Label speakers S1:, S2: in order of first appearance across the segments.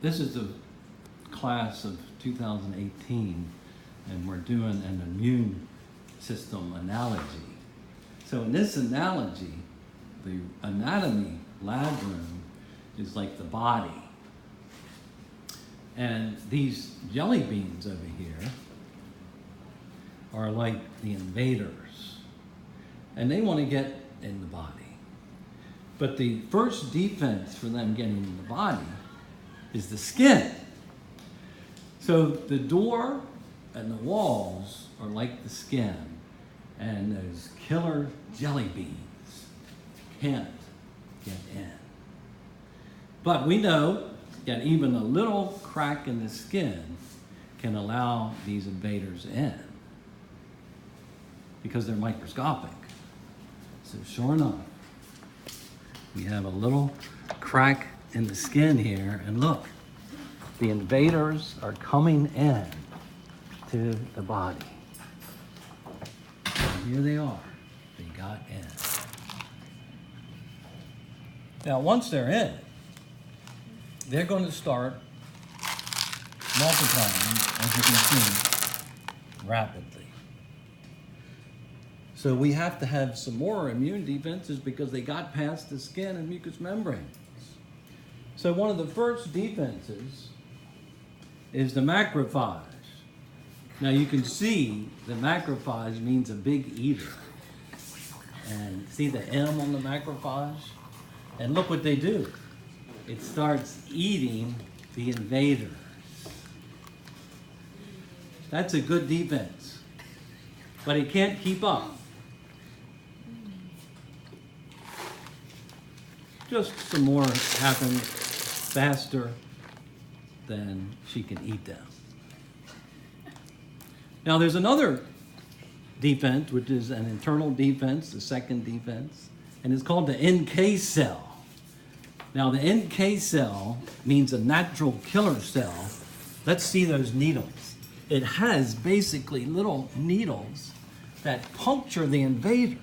S1: this is the class of 2018, and we're doing an immune system analogy. So in this analogy, the anatomy lab room is like the body. And these jelly beans over here are like the invaders. And they want to get in the body. But the first defense for them getting in the body is the skin. So the door and the walls are like the skin, and those killer jelly beans can't get in. But we know that even a little crack in the skin can allow these invaders in because they're microscopic. So sure enough, we have a little crack in the skin here, and look, the invaders are coming in to the body. And here they are. They got in. Now, once they're in, they're going to start multiplying, as you can see, rapidly. So we have to have some more immune defenses because they got past the skin and mucous membranes. So one of the first defenses is the macrophage. Now you can see the macrophage means a big eater. And see the M on the macrophage? And look what they do. It starts eating the invaders. That's a good defense. But it can't keep up. Just some more happen faster than she can eat them. Now there's another defense, which is an internal defense, the second defense, and it's called the NK cell. Now the NK cell means a natural killer cell. Let's see those needles. It has basically little needles that puncture the invader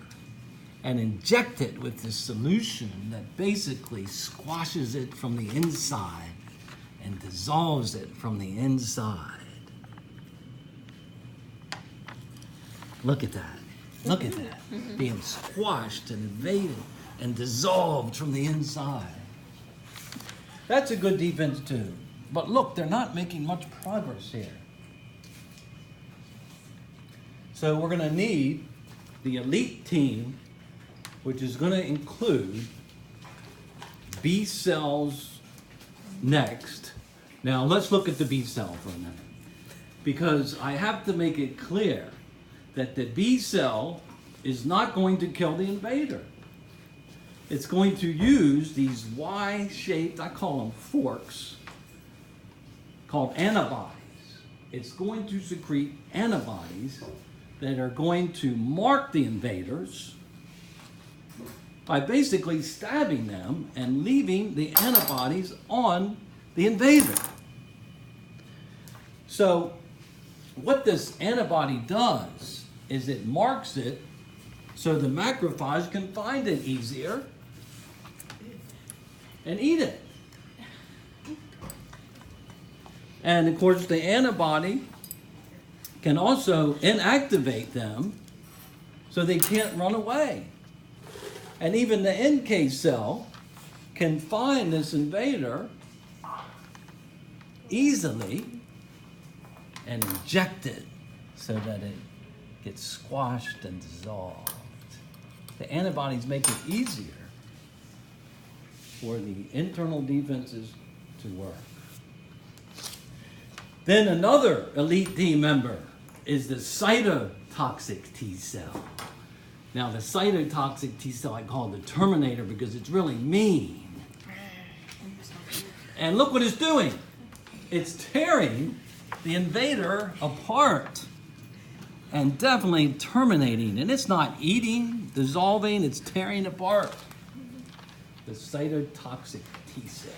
S1: and inject it with this solution that basically squashes it from the inside and dissolves it from the inside. Look at that. Look at that. Being squashed and invaded and dissolved from the inside. That's a good defense too. But look, they're not making much progress here. So we're going to need the elite team, which is going to include B cells next. Now let's look at the B cell for a minute, because I have to make it clear that the B cell is not going to kill the invader. It's going to use these Y-shaped, I call them forks, called antibodies. It's going to secrete antibodies that are going to mark the invaders by basically stabbing them and leaving the antibodies on the invader. So what this antibody does is it marks it so the macrophage can find it easier and eat it. And of course the antibody can also inactivate them so they can't run away. And even the NK cell can find this invader easily and inject it so that it gets squashed and dissolved. The antibodies make it easier for the internal defenses to work. Then another elite team member is the cytotoxic T-Cell. Now the cytotoxic T-cell I call the Terminator because it's really mean. And look what it's doing. It's tearing the invader apart and definitely terminating. And it's not eating, dissolving, it's tearing apart. The cytotoxic T-cell.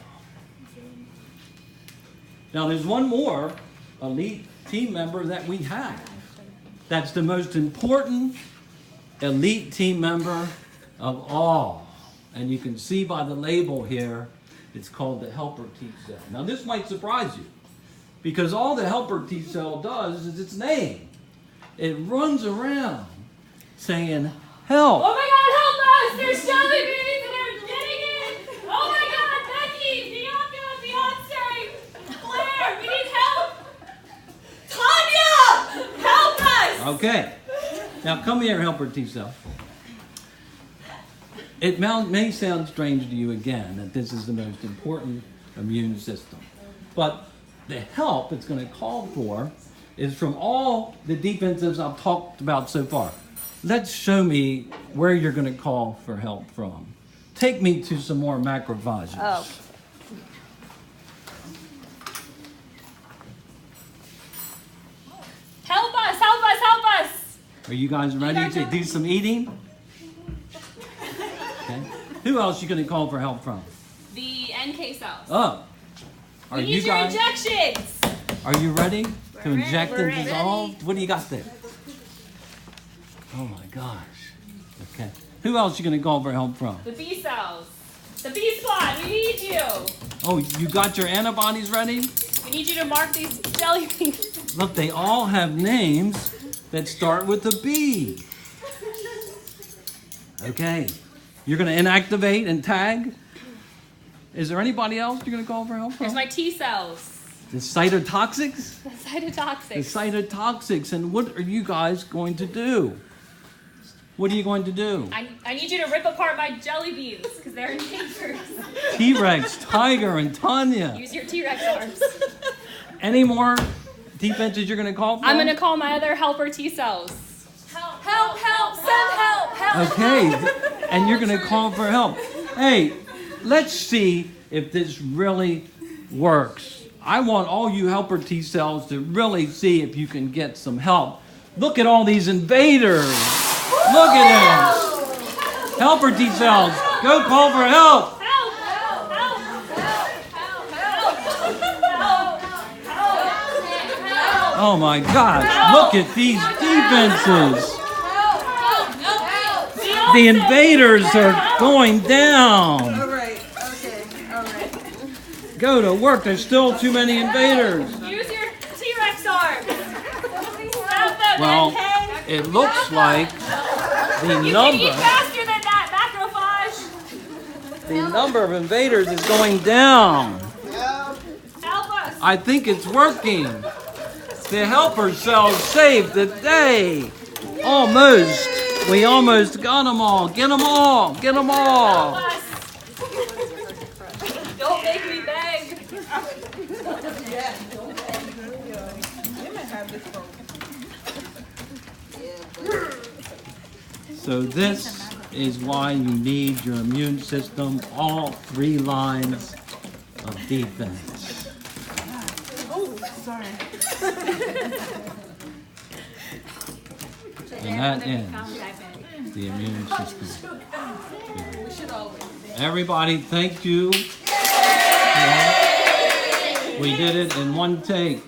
S1: Now there's one more elite team member that we have. That's the most important elite team member of all. And you can see by the label here, It's called the helper T-cell. Now this might surprise you, because all the helper T-cell does is its name. It runs around saying, help.
S2: Oh my God, help us! There's jellybeans and they're getting in! Oh my God, Becky, Bianca, Beyonce, Claire, we need help! Tanya, help us!
S1: Okay. Now come here, helper T-cell. It may sound strange to you again that this is the most important immune system. But the help it's going to call for is from all the defensives I've talked about so far. Let's show me where you're going to call for help from. Take me to some more macrophages.
S2: Oh. Help us, help us, help us!
S1: Are you guys ready to do some eating? Okay. Who else are you going to call for help from?
S2: The NK cells.
S1: Oh. Are
S2: We
S1: you
S2: need your
S1: guys?
S2: injections!
S1: Are you ready to inject
S2: We're
S1: and dissolve? What do you got there? Oh my gosh. Okay. Who else are you going to call for help from?
S2: The B cells. The B squad, we need you!
S1: Oh, you got your antibodies ready?
S2: We need you to mark these jellybeans.
S1: Look, they all have names that start with a B. Okay. You're going to inactivate and tag? Is there anybody else you're going to call for help from?
S2: There's my T cells.
S1: The cytotoxics?
S2: The cytotoxic.
S1: The cytotoxics. And what are you guys going to do? What are you going to do?
S2: I need you to rip apart my jellybeans because they're invaders.
S1: T-Rex, Tiger, and Tanya.
S2: Use your T-Rex arms.
S1: Any more defenses you're going to call for?
S2: I'm going to call my other helper T cells. Help, help, help, send help, help.
S1: Okay, and you're going to call for help. Hey, let's see if this really works. I want all you helper T cells to really see if you can get some help. Look at all these invaders. Look at them. Helper T cells, go call for help.
S2: Help, help, help, help, help, help.
S1: Oh my gosh, look at these defenses. The invaders are going down.
S3: All right, okay, all right.
S1: Go to work, there's still too many invaders.
S2: Use your T-Rex arms. Stab them,
S1: Well,
S2: NK.
S1: it looks like the
S2: You can eat
S1: number
S2: faster than that, macrophage.
S1: of invaders is going down.
S2: Help us.
S1: I think it's working. The helper cells saved the day. Almost. We almost got them all. Get them all. Get them all.
S2: Help us. Don't make me beg.
S1: So this is why you need your immune system, all 3 lines of defense.
S3: Oh, sorry.
S1: And that ends the immune system. Everybody, thank you. We did it in one take.